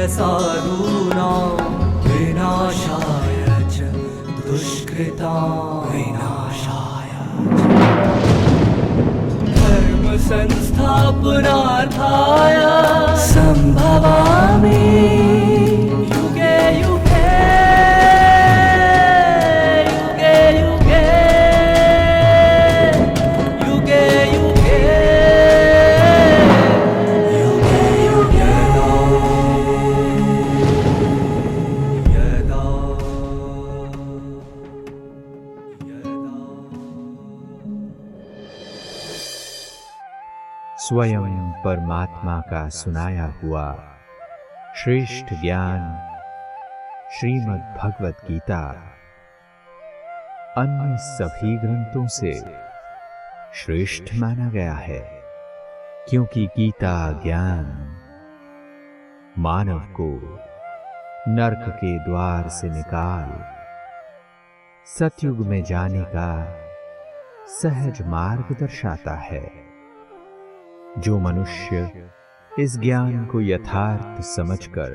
साधूनां विनाशाय च दुष्कृतां विनाशाय धर्म संस्थापनार्थाय संभवामि युगे युगे युगे युगे युगे युगे युगे युगे यदा स्वयं परमात्मा का सुनाया हुआ श्रेष्ठ ज्ञान श्रीमद् भगवत गीता अन्य सभी ग्रंथों से श्रेष्ठ माना गया है, क्योंकि गीता ज्ञान मानव को नरक के द्वार से निकाल सतयुग में जाने का सहज मार्ग दर्शाता है। जो मनुष्य इस ज्ञान को यथार्थ समझकर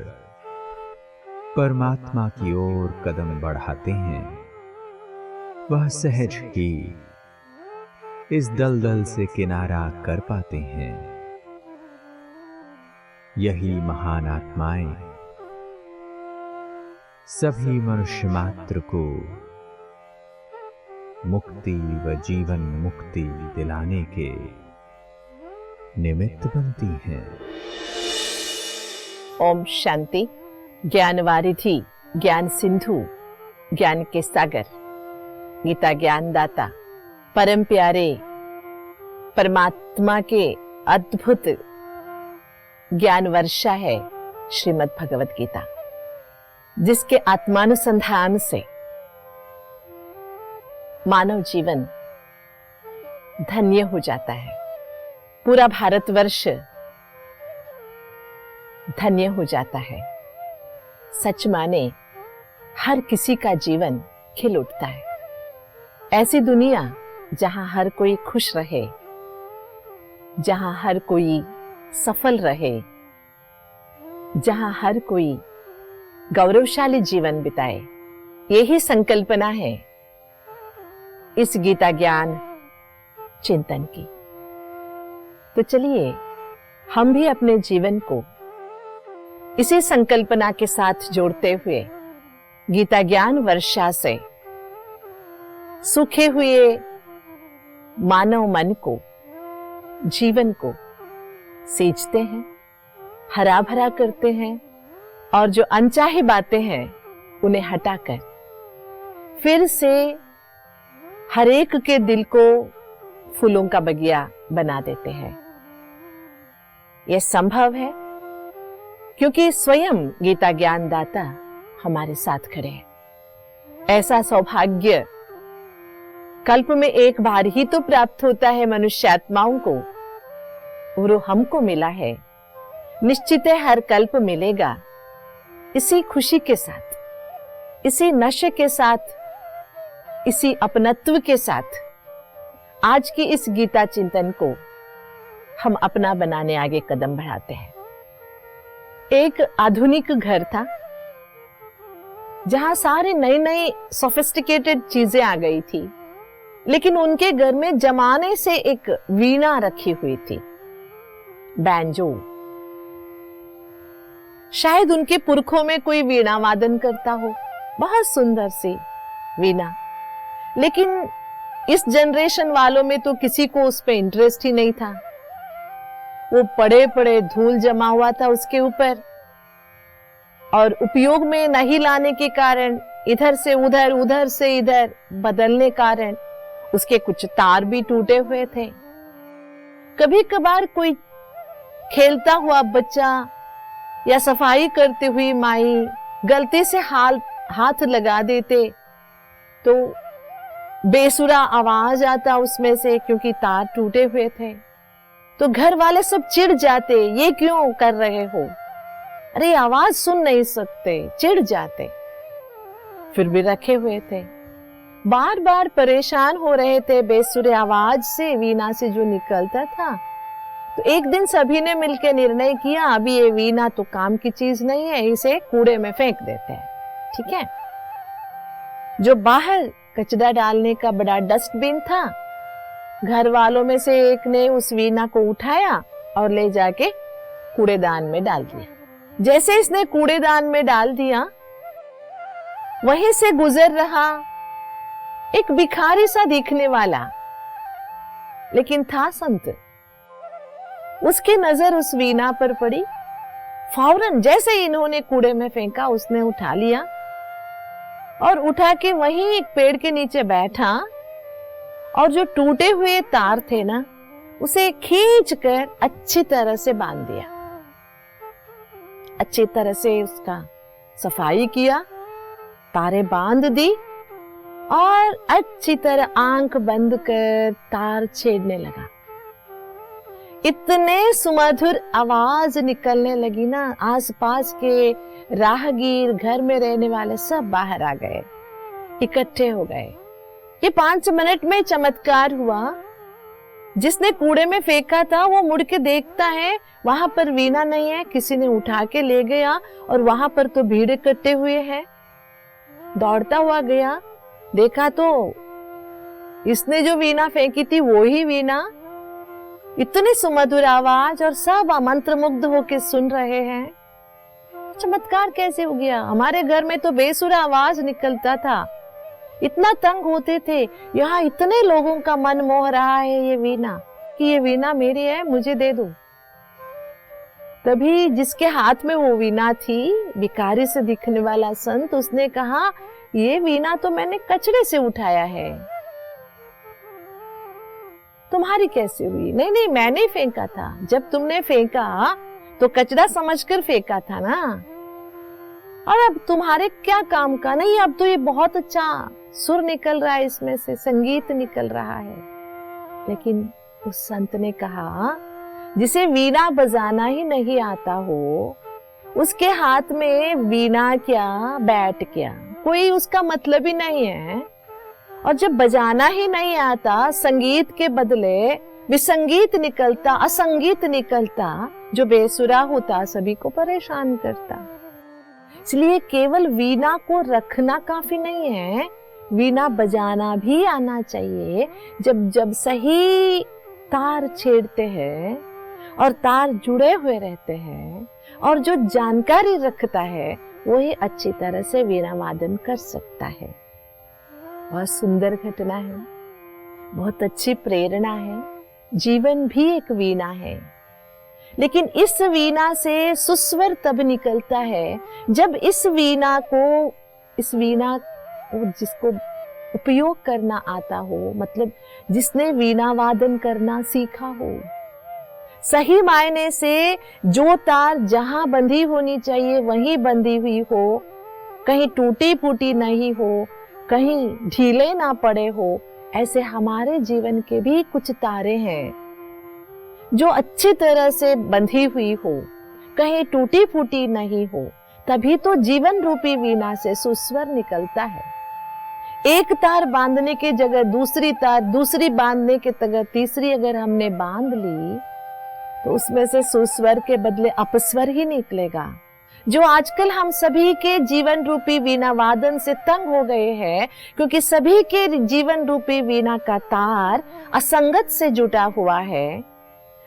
परमात्मा की ओर कदम बढ़ाते हैं, वह सहज ही इस दलदल से किनारा कर पाते हैं। यही महान आत्माएं सभी मनुष्य मात्र को मुक्ति व जीवन मुक्ति दिलाने के निमित्त बनती हैं। ओम शांति। ज्ञानवारिधि, ज्ञान सिंधु, ज्ञान के सागर, गीता ज्ञान दाता, परम प्यारे परमात्मा के अद्भुत ज्ञान वर्षा है श्रीमद् भगवत गीता, जिसके आत्मानुसंधान से मानव जीवन धन्य हो जाता है। पूरा भारतवर्ष धन्य हो जाता है। सच माने हर किसी का जीवन खिल उठता है। ऐसी दुनिया जहां हर कोई खुश रहे, जहां हर कोई सफल रहे, जहां हर कोई गौरवशाली जीवन बिताए, यही संकल्पना है इस गीता ज्ञान चिंतन की। तो चलिए हम भी अपने जीवन को इसी संकल्पना के साथ जोड़ते हुए गीता ज्ञान वर्षा से सूखे हुए मानव मन को, जीवन को सींचते हैं, हरा भरा करते हैं, और जो अनचाही बातें हैं उन्हें हटाकर फिर से हर एक के दिल को फूलों का बगिया बना देते हैं। यह संभव है क्योंकि स्वयं गीता ज्ञान दाता हमारे साथ खड़े हैं। ऐसा सौभाग्य कल्प में एक बार ही तो प्राप्त होता है मनुष्य आत्माओं को, और हमको मिला है। निश्चित है हर कल्प मिलेगा। इसी खुशी के साथ, इसी नशे के साथ, इसी अपनत्व के साथ आज की इस गीता चिंतन को हम अपना बनाने आगे कदम बढ़ाते हैं। एक आधुनिक घर था जहां सारे नई नई सोफिस्टिकेटेड चीजें आ गई थी, लेकिन उनके घर में जमाने से एक वीणा रखी हुई थी, बैंजो। शायद उनके पुरखों में कोई वीणा वादन करता हो, बहुत सुंदर सी वीणा। लेकिन इस जनरेशन वालों में तो किसी को उस पे इंटरेस्ट ही नहीं था। वो पड़े पड़े धूल जमा हुआ था उसके ऊपर, और उपयोग में नहीं लाने के कारण, इधर से उधर, उधर से इधर बदलने कारण उसके कुछ तार भी टूटे हुए थे। कभी कभार कोई खेलता हुआ बच्चा या सफाई करते हुई माई गलती से हाथ लगा देते तो बेसुरा आवाज आता उसमें से, क्योंकि तार टूटे हुए थे। तो घर वाले सब चिढ़ जाते, ये क्यों कर रहे हो, अरे आवाज सुन नहीं सकते, चिढ़ जाते। फिर भी रखे हुए थे, बार बार परेशान हो रहे थे बेसुरे आवाज से, वीणा से जो निकलता था तो एक दिन सभी ने मिलकर निर्णय किया, अभी ये वीणा तो काम की चीज नहीं है, इसे कूड़े में फेंक देते हैं। ठीक है। जो बाहर कचरा डालने का बड़ा डस्टबिन था, घर वालों में से एक ने उस वीणा को उठाया और ले जाके कूड़ेदान में डाल दिया। जैसे इसने कूड़ेदान में डाल दिया, वहीं से गुजर रहा एक भिखारी सा दिखने वाला, लेकिन था संत। उसकी नजर उस वीणा पर पड़ी। फौरन जैसे ही इन्होंने कूड़े में फेंका, उसने उठा लिया और उठा के वहीं एक पेड़ के नीचे बैठा और जो टूटे हुए तार थे ना, उसे खींच कर अच्छी तरह से बांध दिया। अच्छी तरह से उसका सफाई किया, तारें बांध दी और अच्छी तरह आंख बंद कर तार छेड़ने लगा। इतने सुमधुर आवाज निकलने लगी ना, आसपास के राहगीर, घर में रहने वाले सब बाहर आ गए, इकट्ठे हो गए। ये 5 मिनट में चमत्कार हुआ। जिसने कूड़े में फेंका था वो मुड़ के देखता है, वहां पर वीणा नहीं है, किसी ने उठा के ले गया और वहां पर तो भीड़ इकट्ठे हुए हैं। दौड़ता हुआ गया, देखा तो इसने जो वीणा फेंकी थी वो ही वीणा। इतनी सुमधुर आवाज और सब मंत्रमुग्ध होके सुन रहे हैं। चमत्कार कैसे हो गया? हमारे घर में तो बेसुरा आवाज निकलता था, इतना तंग होते थे, यहाँ इतने लोगों का मन मोह रहा है ये वीणा, कि ये वीणा मेरी है, मुझे दे दो। तभी जिसके हाथ में वो वीणा थी, भिखारी से दिखने वाला संत, उसने कहा, ये वीणा तो मैंने कचरे से उठाया है, तुम्हारी कैसे हुई? नहीं नहीं, मैंने फेंका था। जब तुमने फेंका तो कचरा समझकर फेंका था ना, और अब तुम्हारे क्या काम का? नहीं, अब तो ये बहुत अच्छा सुर निकल रहा है, इसमें से संगीत निकल रहा है। लेकिन उस संत ने कहा, जिसे वीणा बजाना ही नहीं आता हो, उसके हाथ में वीणा क्या, बैट क्या, कोई उसका मतलब ही नहीं है। और जब बजाना ही नहीं आता, संगीत के बदले विसंगीत निकलता, असंगीत निकलता, जो बेसुरा होता, सभी को परेशान करता। इसलिए केवल वीणा को रखना काफी नहीं है, वीणा बजाना भी आना चाहिए। जब जब सही तार छेड़ते हैं और तार जुड़े हुए रहते हैं, और जो जानकारी रखता है वही अच्छी तरह से वीणा वादन कर सकता है। बहुत सुंदर घटना है, बहुत अच्छी प्रेरणा है। जीवन भी एक वीणा है, लेकिन इस वीणा से सुस्वर तब निकलता है जब इस वीणा को जिसको उपयोग करना आता हो, मतलब जिसने वीणा वादन करना सीखा हो। सही मायने से जो तार जहां बंधी होनी चाहिए वहीं बंधी हुई हो, कहीं टूटी फूटी नहीं हो, कहीं ढीले ना पड़े हो। ऐसे हमारे जीवन के भी कुछ तारे हैं जो अच्छी तरह से बंधी हुई हो, कहीं टूटी फूटी नहीं हो, तभी तो जीवन रूपी वीणा से सुस्वर निकलता है। एक तार बांधने के जगह दूसरी तार, दूसरी बांधने के जगह तीसरी अगर हमने बांध ली, तो उसमें से सुस्वर के बदले अपस्वर ही निकलेगा। जो आजकल हम सभी के जीवन रूपी वीणा वादन से तंग हो गए हैं, क्योंकि सभी के जीवन रूपी वीणा का तार असंगत से जुटा हुआ है,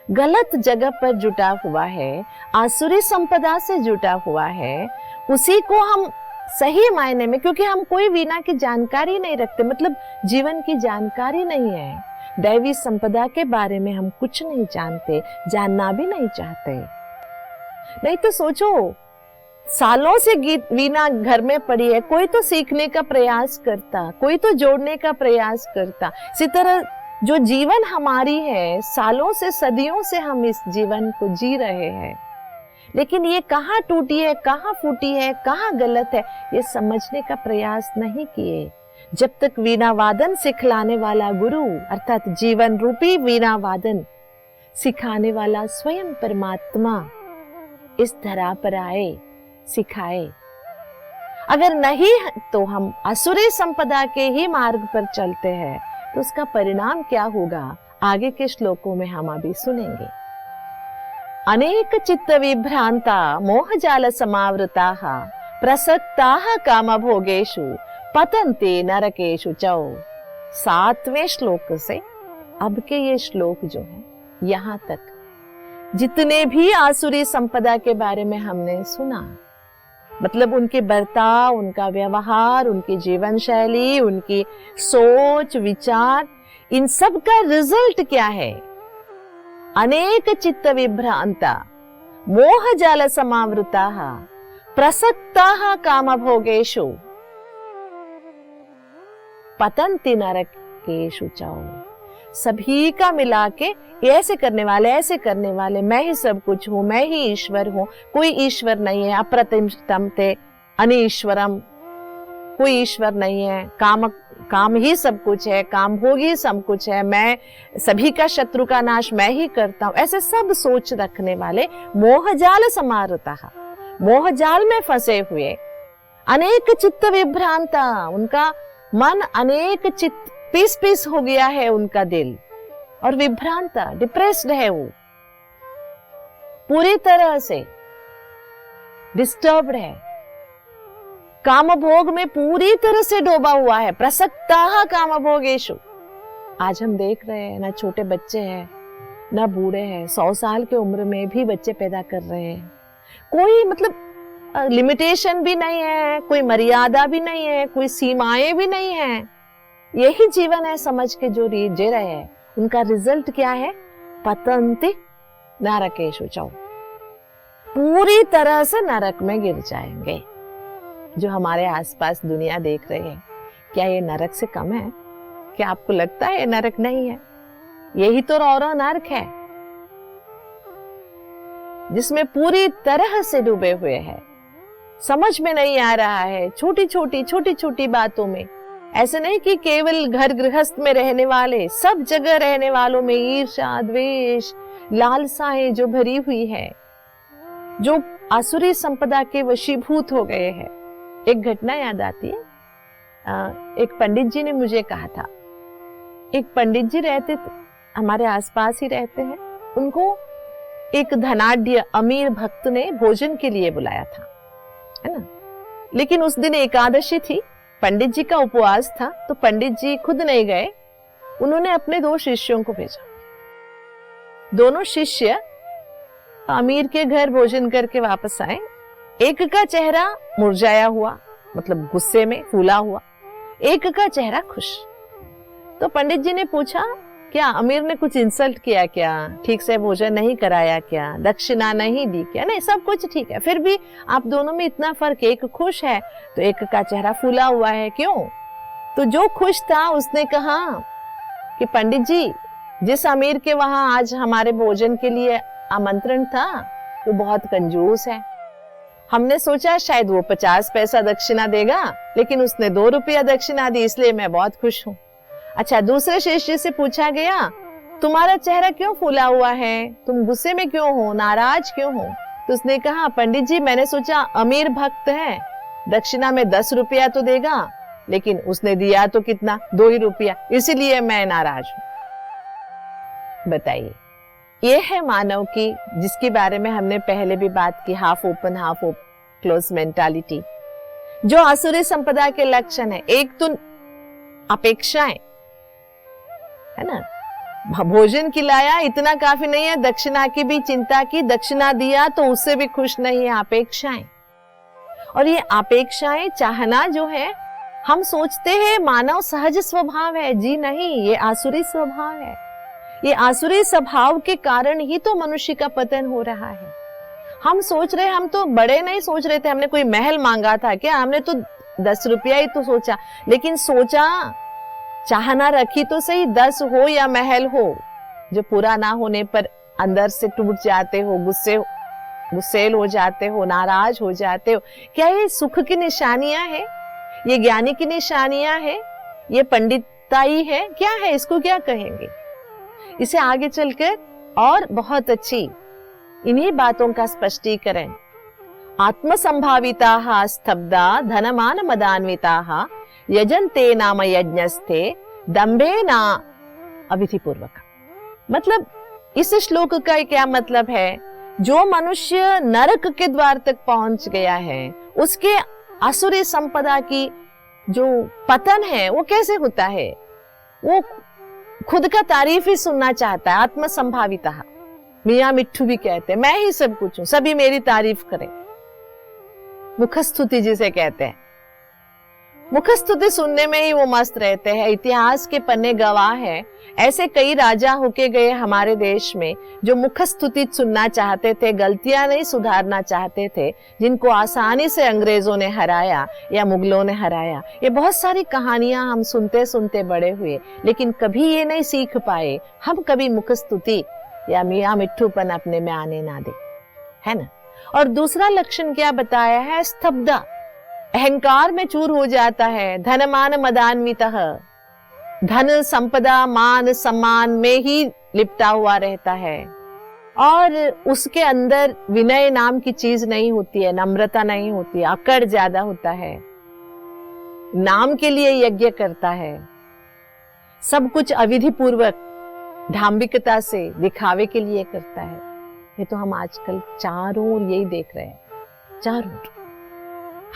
गलत जगह पर जुटा हुआ है, आसुरी संपदा से जुटा हुआ है। उसी को हम सही मायने में, क्योंकि हम कोई वीणा की जानकारी नहीं रखते, मतलब जीवन की जानकारी नहीं है, दैवी संपदा के बारे में हम कुछ नहीं जानते, जानना भी नहीं चाहते। नहीं तो सोचो, सालों से वीणा घर में पड़ी है, कोई तो सीखने का प्रयास करता, कोई तो जोड़ने का प्रयास करता। इसी तरह जो जीवन हमारी है, सालों से, सदियों से हम इस जीवन को जी रहे हैं, लेकिन ये कहाँ टूटी है, कहाँ फूटी है, कहाँ गलत है, ये समझने का प्रयास नहीं किए। जब तक वीणा वादन सिखलाने वाला गुरु, अर्थात जीवन रूपी वीणा वादन सिखाने वाला स्वयं परमात्मा इस धरा पर आए, सिखाए। अगर नहीं तो हम असुरी संपदा के ही मार्ग पर चलते हैं, तो उसका परिणाम क्या होगा, आगे के श्लोकों में हम अभी सुनेंगे। अनेक चित्त विभ्रांता मोहजाल समावृताः प्रसक्ताः कामभोगेषु पतन्ते नरकेषु च। 7वें श्लोक से अब के ये श्लोक जो है, यहाँ तक जितने भी आसुरी संपदा के बारे में हमने सुना, मतलब उनके बर्ताव, उनका व्यवहार, उनकी जीवन शैली, उनकी सोच विचार, इन सब का रिजल्ट क्या है? अनेक चित्त विभ्रांता मोह जाल समावृताः प्रसक्ताः कामभोगेषु पतन्ति नरकेषु च। सभी का मिला के ऐसे करने वाले, मैं ही सब कुछ हूं, मैं ही ईश्वर हूं, कोई ईश्वर नहीं है, अप्रतिम ते अनीश्वरम, कोई ईश्वर नहीं है, काम ही सब कुछ है, काम भोगी सब कुछ है, मैं सभी का शत्रु का नाश मैं ही करता हूं, ऐसे सब सोच रखने वाले मोहजाल समावृता, मोहजाल में फंसे हुए, अनेक चित्त विभ्रांता, उनका मन अनेक चित्त पीस पीस हो गया है, उनका दिल, और विभ्रांता डिप्रेस्ड है, वो पूरी तरह से डिस्टर्ब्ड है, काम भोग में पूरी तरह से डूबा हुआ है। प्रसक्ताः काम भोगेषु। आज हम देख रहे हैं ना, छोटे बच्चे हैं ना बूढ़े हैं, 100 साल की उम्र में भी बच्चे पैदा कर रहे हैं, कोई मतलब लिमिटेशन भी नहीं है, कोई मर्यादा भी नहीं है, कोई सीमाएं भी नहीं है, यही जीवन है समझ के जो जी रहे हैं, उनका रिजल्ट क्या है? पतन्ति नरकेषु च। पूरी तरह से नरक में गिर जाएंगे। जो हमारे आसपास दुनिया देख रहे हैं, क्या ये नरक से कम है? क्या आपको लगता है ये नरक नहीं है? यही तो और नरक है, जिसमें पूरी तरह से डूबे हुए हैं, समझ में नहीं आ रहा है, छोटी छोटी बातों में। ऐसे नहीं कि केवल घर गृहस्थ में रहने वाले, सब जगह रहने वालों में ईर्ष्या, द्वेष, लालसाएं जो भरी हुई है, जो आसुरी संपदा के वशीभूत हो गए हैं। एक घटना याद आती है, एक पंडित जी ने मुझे कहा था, एक पंडित जी रहते थे, हमारे आसपास ही रहते हैं, उनको एक धनाढ्य अमीर भक्त ने भोजन के लिए बुलाया था, है ना। लेकिन उस दिन एकादशी थी, पंडित जी का उपवास था, तो पंडित जी खुद नहीं गए, उन्होंने अपने 2 शिष्यों को भेजा। दोनों शिष्य अमीर के घर भोजन करके वापस आए। एक का चेहरा मुरझाया हुआ, मतलब गुस्से में फूला हुआ, एक का चेहरा खुश। तो पंडित जी ने पूछा, क्या अमीर ने कुछ इंसल्ट किया क्या? ठीक से भोजन नहीं कराया क्या? दक्षिणा नहीं दी क्या? नहीं, सब कुछ ठीक है, फिर भी आप दोनों में इतना फर्क, एक खुश है तो एक का चेहरा फूला हुआ है, क्यों? तो जो खुश था उसने कहा कि पंडित जी, जिस अमीर के वहां आज हमारे भोजन के लिए आमंत्रण था वो बहुत कंजूस है, हमने सोचा शायद वो 50 पैसा दक्षिणा देगा, लेकिन उसने 2 रुपया दक्षिणा दी, इसलिए मैं बहुत खुश हूँ। अच्छा, दूसरे शिष्य से पूछा गया, तुम्हारा चेहरा क्यों फूला हुआ है, तुम गुस्से में क्यों हो, नाराज क्यों हो? तो उसने कहा, पंडित जी मैंने सोचा अमीर भक्त है, दक्षिणा में 10 रुपया तो देगा, लेकिन उसने दिया तो कितना, 2 ही रुपया, इसीलिए मैं नाराज हूं। बताइए, ये है मानव की, जिसके बारे में हमने पहले भी बात की, half open half close mentality, जो आसुरी संपदा के लक्षण है। एक तो अपेक्षाएं, है ना, भोजन खिलाया इतना काफी नहीं है, दक्षिणा की भी चिंता की, दक्षिणा दिया तो उससे भी खुश नहीं है, अपेक्षाएं। और ये अपेक्षाएं, चाहना जो है, हम सोचते हैं मानव सहज स्वभाव है, जी नहीं, ये आसुरी स्वभाव है। ये आसुरी स्वभाव के कारण ही तो मनुष्य का पतन हो रहा है। हम सोच रहे, हम तो बड़े नहीं सोच रहे थे, हमने कोई महल मांगा था क्या, हमने तो 10 रुपया ही तो सोचा, लेकिन सोचा, चाहना रखी तो सही, 10 हो या महल हो, जो पूरा ना होने पर अंदर से टूट जाते हो, गुस्सेल हो जाते हो, नाराज हो जाते हो। क्या ये सुख की निशानियां है? ये ज्ञानी की निशानियां है? ये पंडिताई है? क्या है, इसको क्या कहेंगे? इसे आगे चलकर और बहुत अच्छी इन्हीं बातों का स्पष्टीकरण, आत्मसंभाविताः स्तब्धा धनमान मदान्विताः यजन्ते नाम यज्ञस्ते दंभेना अविधिपूर्वक। मतलब इस श्लोक का क्या मतलब है जो मनुष्य नरक के द्वार तक पहुंच गया है, उसके आसुरी संपदा की जो पतन है वो कैसे होता है? वो खुद का तारीफ ही सुनना चाहता है, आत्मसंभाविता। मियां मिट्ठू भी कहते हैं मैं ही सब कुछ हूं, सभी मेरी तारीफ करें। मुखस्तुति जिसे कहते हैं, मुखस्तुति सुनने में ही वो मस्त रहते हैं। इतिहास के पन्ने गवाह है, ऐसे कई राजा होके गए हमारे देश में जो मुखस्तुति सुनना चाहते थे, गलतियां नहीं सुधारना चाहते थे, जिनको आसानी से अंग्रेजों ने हराया या मुगलों ने हराया। ये बहुत सारी कहानियां हम सुनते सुनते बड़े हुए, लेकिन कभी ये नहीं सीख पाए हम कभी मुखस्तुति या मियां मिट्ठूपन अपने में आने ना दे, है ना। और दूसरा लक्षण क्या बताया है? स्तब्धा, अहंकार में चूर हो जाता है। धन मान मदान्वितः, धन संपदा मान सम्मान में ही लिपटा हुआ रहता है और उसके अंदर विनय नाम की चीज नहीं होती है, नम्रता नहीं होती है, अकड़ ज्यादा होता है, नाम के लिए यज्ञ करता है, सब कुछ अविधि पूर्वक धार्मिकता से दिखावे के लिए करता है। ये तो हम आजकल चारों ओर यही देख रहे हैं, चारों ओर।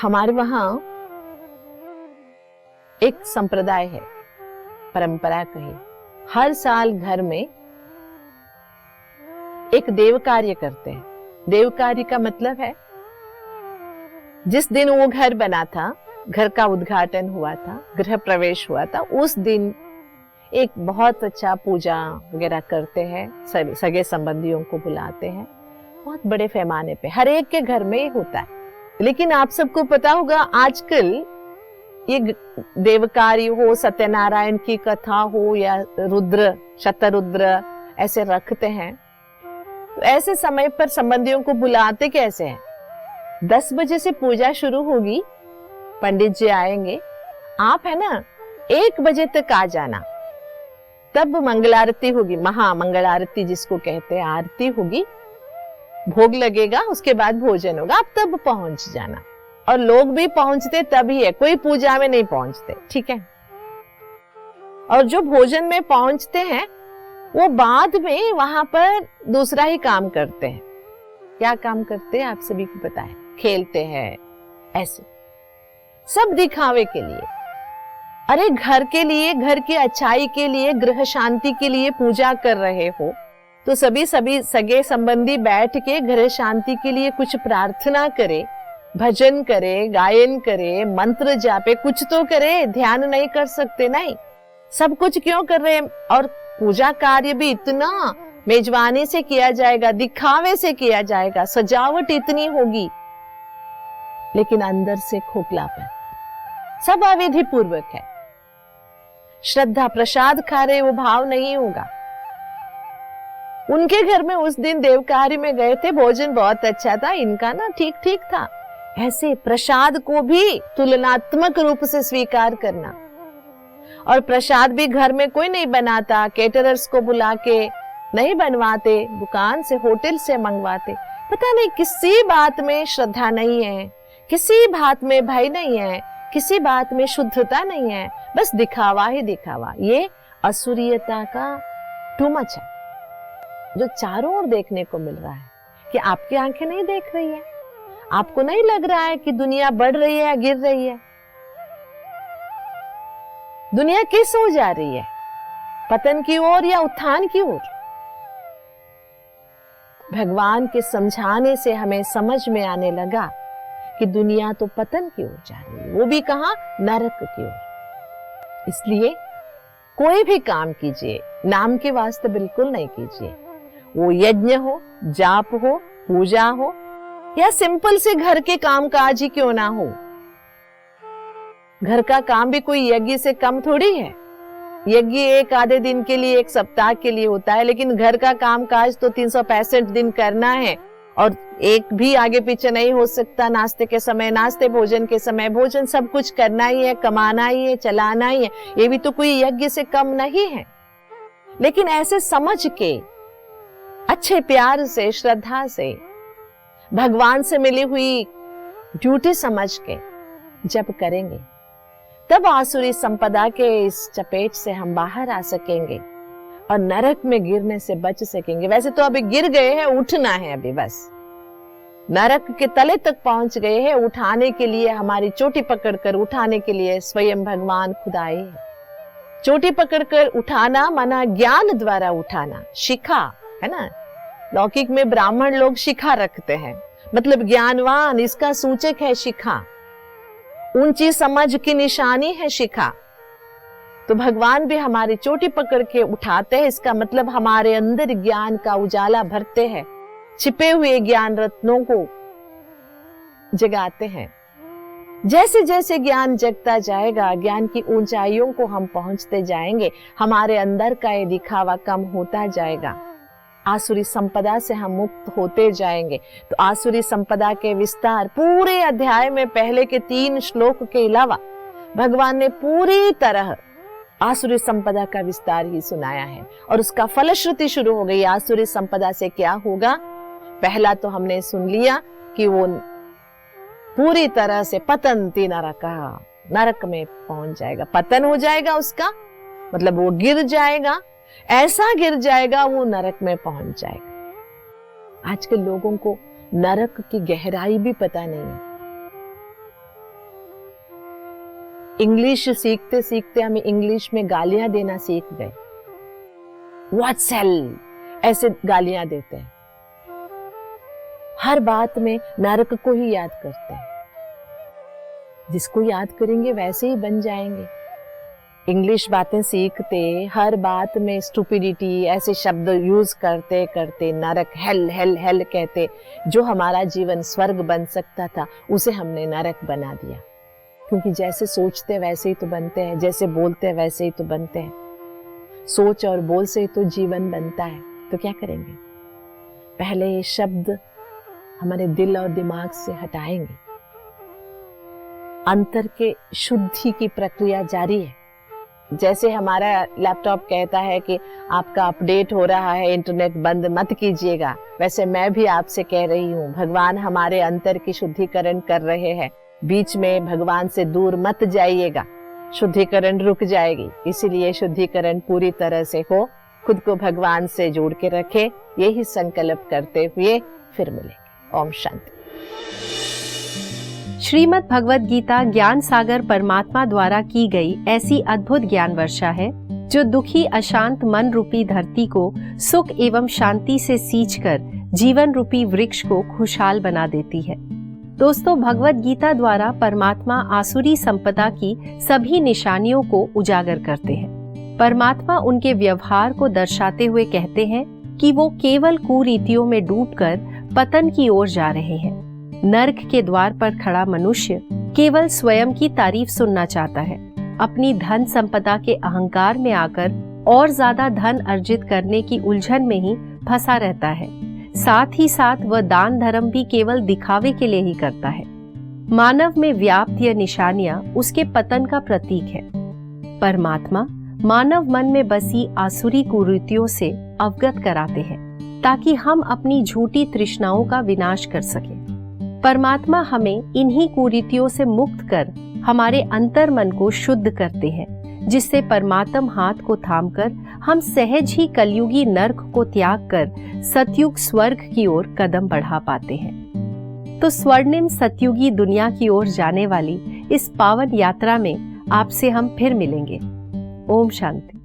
हमारे वहां एक संप्रदाय है, परंपरा कही, हर साल घर में एक देव कार्य करते हैं। देव कार्य का मतलब है जिस दिन वो घर बना था, घर का उद्घाटन हुआ था, गृह प्रवेश हुआ था, उस दिन एक बहुत अच्छा पूजा वगैरह करते हैं, सगे संबंधियों को बुलाते हैं, बहुत बड़े पैमाने पे, हर एक के घर में ये होता है। लेकिन आप सबको पता होगा आजकल ये देवकारी हो, सत्यनारायण की कथा हो या रुद्र शतरुद्र ऐसे रखते हैं, तो ऐसे समय पर संबंधियों को बुलाते कैसे हैं? 10 बजे से पूजा शुरू होगी, पंडित जी आएंगे, आप है ना 1 बजे तक आ जाना, तब मंगलारती होगी, महामंगलारती जिसको कहते हैं, आरती होगी, भोग लगेगा, उसके बाद भोजन होगा, आप तब पहुंच जाना। और लोग भी पहुंचते तभी है, कोई पूजा में नहीं पहुंचते, ठीक है। और जो भोजन में पहुंचते हैं वो बाद में वहां पर दूसरा ही काम करते हैं। क्या काम करते हैं आप सभी को पता है? खेलते हैं, ऐसे सब दिखावे के लिए। अरे घर के लिए, घर की अच्छाई के लिए, गृह शांति के लिए पूजा कर रहे हो तो सभी सगे संबंधी बैठ के गृह शांति के लिए कुछ प्रार्थना करे, भजन करे, गायन करे, मंत्र जापे, कुछ तो करे। ध्यान नहीं कर सकते? नहीं, सब कुछ क्यों कर रहे हैं? और पूजा कार्य भी इतना मेजबानी से किया जाएगा, दिखावे से किया जाएगा, सजावट इतनी होगी, लेकिन अंदर से खोखलापन, सब अविधि पूर्वक है। श्रद्धा, प्रसाद खा रहे वो भाव नहीं होगा। उनके घर में उस दिन देवकारी में गए थे, भोजन बहुत अच्छा था, इनका ना ठीक ठीक था। ऐसे प्रसाद को भी तुलनात्मक रूप से स्वीकार करना। और प्रसाद भी घर में कोई नहीं बनाता, केटरर्स को बुला के नहीं बनवाते, दुकान से, होटल से मंगवाते। पता नहीं किसी बात में श्रद्धा नहीं है, किसी बात में भय नहीं है, किसी बात में शुद्धता नहीं है, बस दिखावा ही दिखावा। ये असुरियता का टू मच है जो चारों ओर देखने को मिल रहा है। कि आपकी आंखें नहीं देख रही है? आपको नहीं लग रहा है कि दुनिया बढ़ रही है या गिर रही है? दुनिया किस ओर जा रही है? पतन की ओर या उत्थान की ओर? भगवान के समझाने से हमें समझ में आने लगा कि दुनिया तो पतन की ओर जा रही है, वो भी कहां? नरक की ओर। इसलिए कोई भी काम कीजिए, नाम के वास्ते बिल्कुल नहीं कीजिए। वो यज्ञ हो, जाप हो, पूजा हो, या सिंपल से घर के काम काज ही क्यों ना हो। घर का काम भी कोई यज्ञ से कम थोड़ी है। यज्ञ एक आधे दिन के लिए, एक सप्ताह के लिए होता है, लेकिन घर का काम काज तो 365 दिन करना है। और एक भी आगे पीछे नहीं हो सकता। नाश्ते के समय नाश्ते, भोजन के समय भोजन, सब कुछ करना ही है, कमाना ही है, चलाना ही है। ये भी तो कोई यज्ञ से कम नहीं है। लेकिन ऐसे समझ के, अच्छे प्यार से, श्रद्धा से, भगवान से मिली हुई ड्यूटी समझ के जब करेंगे, तब आसुरी संपदा के इस चपेट से हम बाहर आ सकेंगे। और नरक में गिरने से बच सकेंगे। वैसे तो अभी गिर गए हैं, उठना है अभी, बस नरक के तले तक पहुंच गए हैं। उठाने के लिए, हमारी चोटी पकड़कर उठाने के लिए स्वयं भगवान खुद आए हैं। चोटी पकड़कर उठाना माना ज्ञान द्वारा उठाना, शिखा है ना। लौकिक में ब्राह्मण लोग शिखा रखते हैं, मतलब ज्ञानवान, इसका सूचक है शिखा, ऊंची समझ की निशानी है शिखा। तो भगवान भी हमारी चोटी पकड़ के उठाते हैं, इसका मतलब हमारे अंदर ज्ञान का उजाला भरते हैं, छिपे हुए ज्ञान रत्नों को जगाते हैं। जैसे जैसे ज्ञान जगता जाएगा, ज्ञान की ऊंचाइयों को हम पहुंचते जाएंगे, हमारे अंदर का ये दिखावा कम होता जाएगा, आसुरी संपदा से हम मुक्त होते जाएंगे। तो आसुरी संपदा के विस्तार पूरे अध्याय में पहले के 3 श्लोक के अलावा भगवान ने पूरी तरह आसुरी संपदा का विस्तार ही सुनाया है। और उसका फलश्रुति शुरू हो गई। आसुरी संपदा से क्या होगा? पहला तो हमने सुन लिया कि वो पूरी तरह से पतंती नरका, नरक में पहुंच जाएगा, पतन हो जाएगा उसका, मतलब वो गिर जाएगा, ऐसा गिर जाएगा वो नरक में पहुंच जाएगा। आज के लोगों को नरक की गहराई भी पता नहीं है। इंग्लिश सीखते सीखते हम इंग्लिश में गालियां देना सीख गए। व्हाट्स हेल, ऐसे गालियां देते हैं। हर बात में नरक को ही याद करते हैं। जिसको याद करेंगे वैसे ही बन जाएंगे। इंग्लिश बातें सीखते हर बात में स्टुपिडिटी ऐसे शब्द यूज करते करते नरक, हेल हेल हेल कहते, जो हमारा जीवन स्वर्ग बन सकता था उसे हमने नरक बना दिया। क्योंकि जैसे सोचते वैसे ही तो बनते हैं, जैसे बोलते वैसे ही तो बनते हैं। सोच और बोल से ही तो जीवन बनता है। तो क्या करेंगे? पहले ये शब्द हमारे दिल और दिमाग से हटाएंगे। अंतर के शुद्धि की प्रक्रिया जारी है। जैसे हमारा लैपटॉप कहता है कि आपका अपडेट हो रहा है, इंटरनेट बंद मत कीजिएगा, वैसे मैं भी आपसे कह रही हूँ, भगवान हमारे अंतर की शुद्धिकरण कर रहे हैं। बीच में भगवान से दूर मत जाइएगा, शुद्धिकरण रुक जाएगी। इसीलिए शुद्धिकरण पूरी तरह से हो, खुद को भगवान से जोड़ के रखे, यही संकल्प करते हुए फिर मिलेंगे। ओम शांति। श्रीमद् भगवद गीता ज्ञान सागर परमात्मा द्वारा की गई ऐसी अद्भुत ज्ञान वर्षा है जो दुखी अशांत मन रूपी धरती को सुख एवं शांति से सींचकर जीवन रूपी वृक्ष को खुशहाल बना देती है। दोस्तों, भगवद गीता द्वारा परमात्मा आसुरी संपदा की सभी निशानियों को उजागर करते हैं। परमात्मा उनके व्यवहार को दर्शाते हुए कहते हैं कि वो केवल कुरीतियों में डूबकर पतन की ओर जा रहे हैं। नर्क के द्वार पर खड़ा मनुष्य केवल स्वयं की तारीफ सुनना चाहता है। अपनी धन संपदा के अहंकार में आकर और ज्यादा धन अर्जित करने की उलझन में ही फंसा रहता है। साथ ही साथ वह दान धर्म भी केवल दिखावे के लिए ही करता है। मानव में व्याप्त यह निशानियां उसके पतन का प्रतीक है। परमात्मा मानव मन में बसी आसुरी कुरीतियों से अवगत कराते हैं ताकि हम अपनी झूठी तृष्णाओं का विनाश कर सकें। परमात्मा हमें इन्हीं कुरीतियों से मुक्त कर हमारे अंतर मन को शुद्ध करते हैं, जिससे परमात्म हाथ को थामकर हम सहज ही कलयुगी नर्क को त्याग कर सतयुग स्वर्ग की ओर कदम बढ़ा पाते हैं। तो स्वर्णिम सतयुगी दुनिया की ओर जाने वाली इस पावन यात्रा में आपसे हम फिर मिलेंगे। ओम शांति।